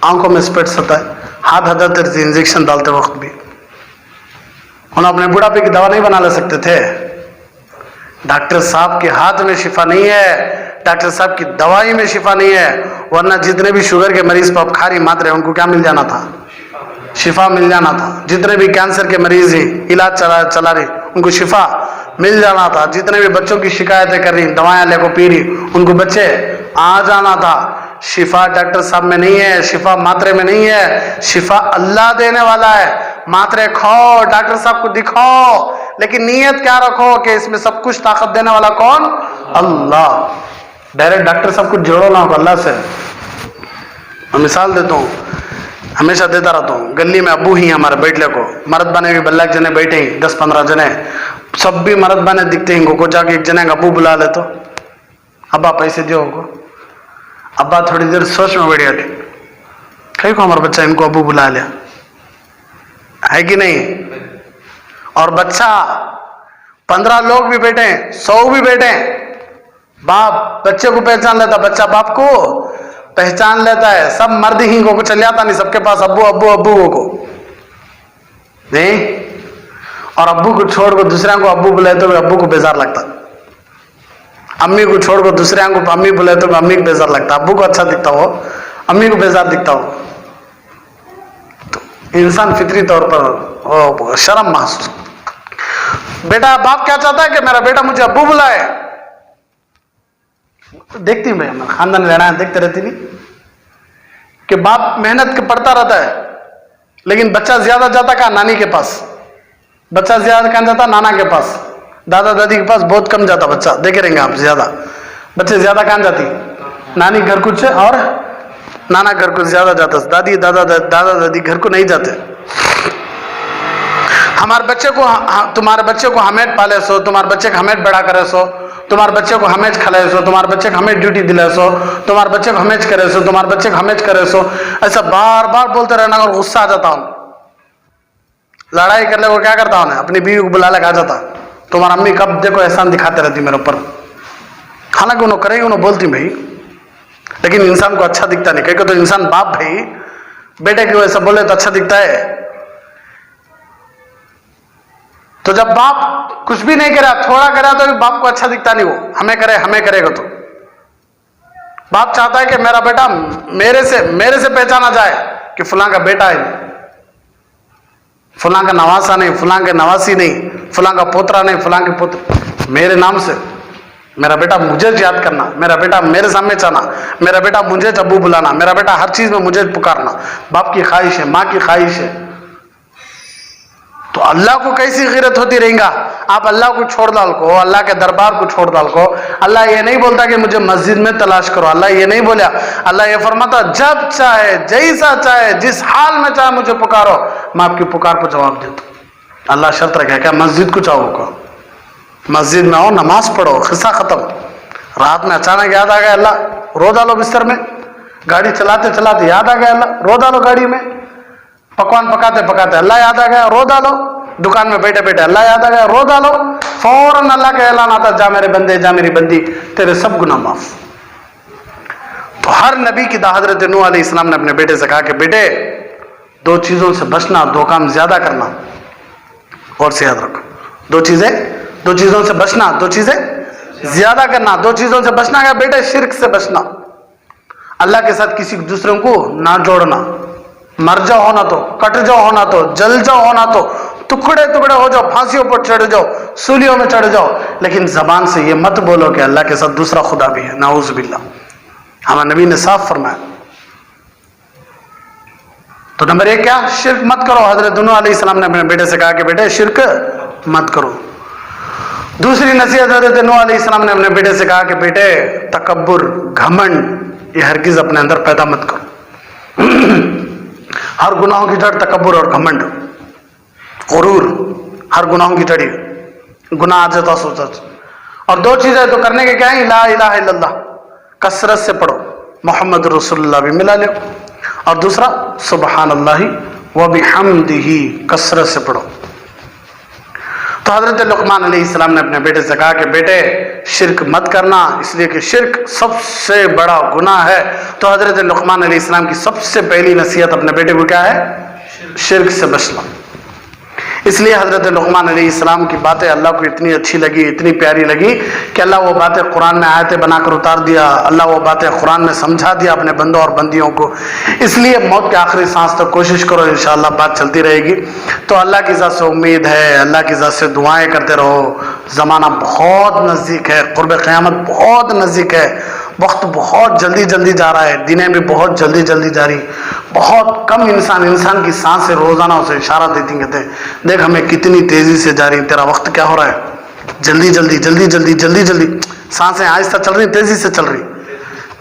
आंखों में स्पेट्स होता है, हाथ हटाते थे इंजेक्शन डालते वक्त भी, उन्हें अपने बुढ़ापे की दवा नहीं बना ले सकते थे। डॉक्टर साहब के हाथ में शिफा नहीं है, डॉक्टर साहब की दवाई में शिफा नहीं है, वरना जितने भी शुगर के मरीज पाप खा रही मात्रे उनको क्या मिल जाना था? शिफा मिल जाना था। जितने भी कैंसर के मरीज हैं इलाज चला रहे उनको शिफा मिल जाना था। जितने भी बच्चों की शिकायतें कर रही, दवाएं लेको पी रही, उनको बच्चे आ जाना था। शिफा डॉक्टर साहब में नहीं है, शिफा मात्रे में नहीं है, शिफा अल्लाह देने वाला है। मात्रे खाओ, डॉक्टर साहब को दिखाओ, लेकिन नीयत क्या रखो कि इसमें सब कुछ ताकत देने वाला कौन? अल्लाह। डायरेक्ट डॉक्टर साहब को जोड़ो ना अल्लाह से। मैं मिसाल देता हूँ, हमेशा देता रहता हूँ। गली में अबू ही हमारे बैठले को मर्द बने भी बल्ला जने बैठे ही 10-15 जने, सब भी मर्द बने दिखते हैं। को जाके एक जने अबू बुला ले तो अब्बा पैसे दो को, अब्बा थोड़ी देर सोच में बैठ गए, कहीं को हमारा बच्चा इनको अबू बुला लिया, है कि नहीं? और बच्चा 15 लोग भी बैठे, 100 भी बैठे, बाप बच्चे को पहचान लेता, बच्चा बाप को पहचान लेता है। सब मर्द ही को चल जाता नहीं, सबके पास अब्बू अब्बू अब्बू को नहीं। और अब्बू को छोड़ को दूसरे को अब्बू बुलाए तो अब्बू को बेजार लगता, अम्मी को छोड़ को दूसरे को अम्मी बुलाए तो अम्मी को बेजार लगता। अब्बू को अच्छा दिखता हो, अम्मी को बेजार दिखता हो। तो इंसान फितरी तौर पर शर्म महसूस। बेटा बाप क्या चाहता है कि मेरा बेटा मुझे अब्बू बुलाए। देखती हूँ मैं, खानदान रहना है, देखते रहती नहीं कि बाप मेहनत के पढ़ता रहता है, लेकिन बच्चा ज्यादा जाता कहाँ? नानी के पास। बच्चा ज्यादा कहाँ जाता? नाना के पास। दादा दादी के पास बहुत कम जाता बच्चा, देखे रहेंगे आप। ज्यादा बच्चे ज्यादा कहाँ जाती? नानी घर कुछ और नाना घर कुछ ज्यादा जाता। दादी दादा दादी घर को नहीं जाते। हमारे बच्चे को, तुम्हारे बच्चे को हमें पाले सो, तुम्हारे बच्चे को हमें बड़ा करे सो, तुम्हारे बच्चे को हमें खिलाए सो, तुम्हारे बच्चे को हमें ड्यूटी दिलाए सो, तुम्हारे बच्चे को हमें करे सो, तुम्हारे बच्चे को हमें करे सो, ऐसा बार बार बोलते रहना और गुस्सा आ जाता हूं। लड़ाई कर ले वो क्या करता हूं, अपनी बीवी को बुला ले आ जाता, तुम्हारा अम्मी कब देखो एहसान दिखाते रहती मेरे ऊपर। हालांकि उन्होंने करेगी, उन्होंने बोलती भाई, लेकिन इंसान को अच्छा दिखता नहीं। कहीं तो इंसान बाप भाई बेटे को ऐसा बोले तो अच्छा दिखता है। तो जब बाप कुछ भी नहीं करा, थोड़ा करा तो भी बाप को अच्छा दिखता नहीं। वो हमें करेगा तो बाप चाहता है कि मेरा बेटा मेरे से पहचाना जाए कि फलां का बेटा है, फलां का नवासा नहीं, फलां के नवासी नहीं, फलां का पोतरा नहीं, फलां के पुत्र। मेरे नाम से मेरा बेटा मुझे याद करना, मेरा बेटा मेरे सामने चाहना, मेरा बेटा मुझे अब्बू बुलाना, मेरा बेटा हर चीज में मुझे पुकारना। बाप की ख्वाहिश है, माँ की ख्वाहिश है। तो अल्लाह को कैसी गिरत होती रहेगा? आप अल्लाह को छोड़ डाल को, अल्लाह के दरबार को छोड़ डाल को। अल्लाह ये नहीं बोलता कि मुझे मस्जिद में तलाश करो, अल्लाह ये नहीं बोला। अल्लाह ये फरमाता जब चाहे, जैसा चाहे, जिस हाल में चाहे मुझे पुकारो, मैं आपकी पुकार को जवाब देता। अल्लाह शर्त रखे क्या? मस्जिद को चाहो को, मस्जिद में आओ, नमाज पढ़ो, खिस्सा खत्म। रात में अचानक याद आ गया अल्लाह, रो डालो बिस्तर में। गाड़ी चलाते चलाते याद आ गया अल्लाह, रो डालो गाड़ी में। पकवान पकाते पकाते अल्लाह याद आ गया, रो डालो। दुकान में बैठे बैठे अल्लाह याद आ गया, रो डालो। फौरन अल्लाह का ऐलान आता, जा मेरे बंदे, जा मेरी बंदी, तेरे सब गुनाह माफ। तो हर नबी की हजरत नूह अलैहिस्सलाम ने अपने बेटे से कहा कि बेटे 2 चीजों से बचना, 2 काम ज्यादा करना। और से याद रखो, 2 चीजों से बचना, 2 चीजें ज्यादा करना। 2 चीजों से बचना है बेटे, शिर्क से बचना, अल्लाह के साथ किसी दूसरे को ना जोड़ना। मर जाओ होना तो, कट जाओ होना तो, जल जाओ होना तो, टुकड़े टुकड़े हो जाओ, फांसियों पर चढ़ जाओ, सूलियों में चढ़ जाओ, लेकिन जबान से ये मत बोलो कि अल्लाह के साथ दूसरा खुदा भी है। नाउज़ बिल्लाह। हमारे नबी ने साफ फरमाया। तो नंबर 1 क्या? शिर्क मत करो। हजरत नूह अलैहिस्सलाम ने अपने बेटे से कहा कि बेटे शिर्क मत करो। दूसरी नसीहत हजरत नूह अलैहिस्सलाम ने अपने बेटे से कहा कि बेटे तकब्बुर, घमंड, ये हरगिज अपने अंदर पैदा मत करो। हर गुनाहों की जड़ तकब्बुर और घमंड, गुरूर, हर गुनाहों की जड़ी। गुनाह आ जाता सोचा اور دو چیزیں تو کرنے کے کیا ہیں؟ لا الہ الا اللہ کثرت سے پڑھو، محمد رسول اللہ بھی ملا لو، اور دوسرا سبحان اللہ وبحمدہ کثرت سے پڑھو۔ تو حضرت لقمان علیہ السلام نے اپنے بیٹے سے کہا کہ بیٹے شرک مت کرنا، اس لیے کہ شرک سب سے بڑا گناہ ہے۔ تو حضرت لقمان علیہ السلام کی سب سے پہلی نصیحت اپنے بیٹے کو کیا ہے؟ شرک سے بچنا۔ اس لیے حضرت لقمان علیہ السلام کی باتیں اللہ کو اتنی اچھی لگی، اتنی پیاری لگی کہ اللہ وہ باتیں قرآن میں آیتیں بنا کر اتار دیا، اللہ وہ باتیں قرآن میں سمجھا دیا اپنے بندوں اور بندیوں کو۔ اس لیے موت کے آخری سانس تک کوشش کرو، انشاءاللہ بات چلتی رہے گی۔ تو اللہ کی ذات سے امید ہے، اللہ کی ذات سے دعائیں کرتے رہو۔ زمانہ بہت نزدیک ہے، قرب قیامت بہت نزدیک ہے، وقت بہت جلدی جلدی جا رہا ہے، دنیں بھی بہت جلدی جلدی جاری، بہت کم انسان کی سانسیں روزانہ اسے اشارہ دیتی، کہتے ہیں دیکھ ہمیں کتنی تیزی سے جاری، تیرا وقت کیا ہو رہا ہے، جلدی جلدی جلدی جلدی جلدی جلدی، سانسیں آہستہ چل رہی، تیزی سے چل رہی،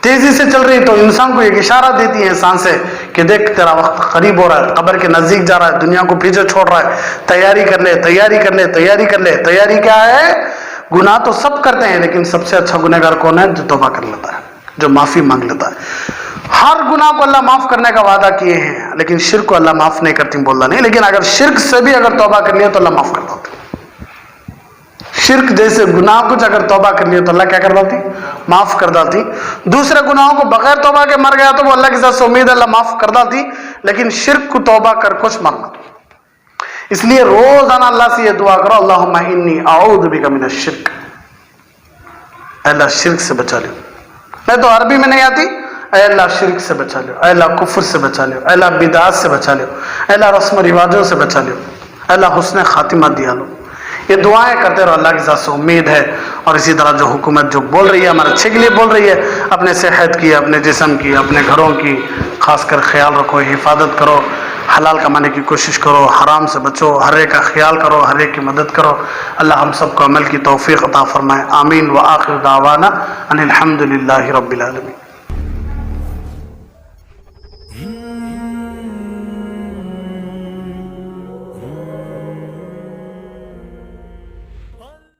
تیزی سے چل رہی۔ تو انسان کو ایک اشارہ دیتی ہیں سانسیں کہ دیکھ تیرا وقت قریب ہو رہا ہے، قبر کے نزدیک جا رہا ہے، دنیا کو پیچھے چھوڑ رہا ہے، تیاری کر لے تیاری کر لے تیاری کر لے۔ تیاری کیا ہے؟ گناہ تو سب کرتے ہیں، لیکن سب سے اچھا گنہگار کون ہے؟ جو توبہ کر لیتا ہے، جو معافی مانگ لیتا ہے۔ ہر گناہ کو اللہ معاف کرنے کا وعدہ کیے ہیں، لیکن شرک کو اللہ معاف نہیں کرتی، بولنا نہیں، لیکن اگر شرک سے بھی اگر توبہ کر لیا تو اللہ معاف کر دیتا۔ شرک جیسے گناہ کچھ اگر توبہ کر لیا تو اللہ کیا کر دیتی؟ معاف کر دیتی۔ دوسرے گناہوں کو بغیر توبہ کے مر گیا تو وہ اللہ کی ذات سے امید اللہ معاف کر دیتی، لیکن شرک کو توبہ کر کچھ مرنا۔ اس لیے روزانہ اللہ سے یہ دعا کرو، اللہم انی اعوذ بک من الشرک، اے اللہ شرک سے بچا لو۔ میں تو عربی میں نہیں آتی، اے اللہ شرک سے بچا لو، اے اللہ کفر سے بچا لو، اے اللہ بدعات سے بچا لو، اے اللہ رسم و رواجوں سے بچا لو، اے اللہ حسن خاتمہ دیا لو۔ یہ دعائیں کرتے رہو، اللہ کی ذات سے امید ہے۔ اور اسی طرح جو حکومت جو بول رہی ہے ہمارے اچھے کے لیے بول رہی ہے، اپنے صحت کی، اپنے جسم کی، اپنے گھروں کی خاص کر خیال رکھو، حفاظت کرو، حلال کمانے کی کوشش کرو، حرام سے بچو، ہر ایک کا خیال کرو، ہر ایک کی مدد کرو۔ اللہ ہم سب کو عمل کی توفیق عطا فرمائے، آمین۔ وآخر دعوانا ان الحمد للہ رب العالمین۔